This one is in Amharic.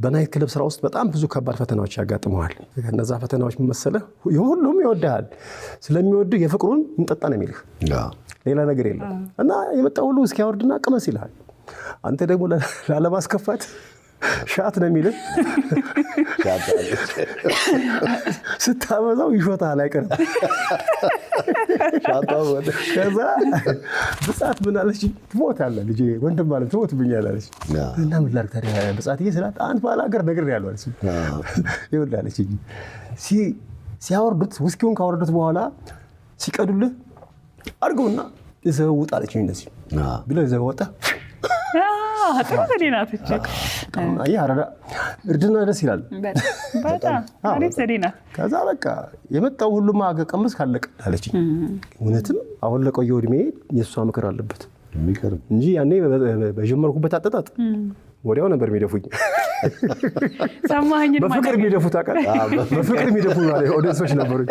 በናይት ክለብ ስራ ውስጥ በጣም ብዙ ከባድ ፈተናዎች ያጋጥመዋል። ከነዛ ፈተናዎች መሰለ ሁሉም ይወዳል። ስለሚወድ የፍቅሩን እንጠጣ ነው የሚልህ ሌላ ነገር የለም። እና የመጣው ሁሉ እስኪ ያወርድና ቅመስ ይልሃል። አንተ ደግሞ ላለማስከፋት ሻት ነው የሚልህ። ስታበዛው ይሾታል አይቀርም። ከዛ ብጻት ምን አለች? ትሞታለህ ልጄ ወንድም ማለት ትሞትብኛለህ አለች። እና ምን ላድርግ ታዲያ ብጻትዬ ስላት አንተ ባላገር ነግሬሃለሁ አለች። ይኸውልህ አለች ሲያወርዱት ውስኪውን ካወረዱት በኋላ ሲቀዱልህ አድርገውና ይዘው ውጣ አለችኝ። እንደዚህ ብለው ይዘው ወጣ። ጥሩ ዘዴ ናት እቺ። አይ አረዳ እርድና ደስ ይላል በጣም አሪፍ ዘዴ ናት። ከዛ በቃ የመጣው ሁሉም አገቀምስ ካለቀ አለችኝ። እውነትም አሁን ለቆየው እድሜ የሷ ምክር አለበት የሚቀርብ እንጂ ያኔ በጀመርኩበት አጠጣጥ ወዲያው ነበር የሚደፉኝ። ሰማኸኝ ማለት በፍቅር የሚደፉት አቃል በፍቅር የሚደፉ ማለት ኦዲየንሶች ነበሩኝ።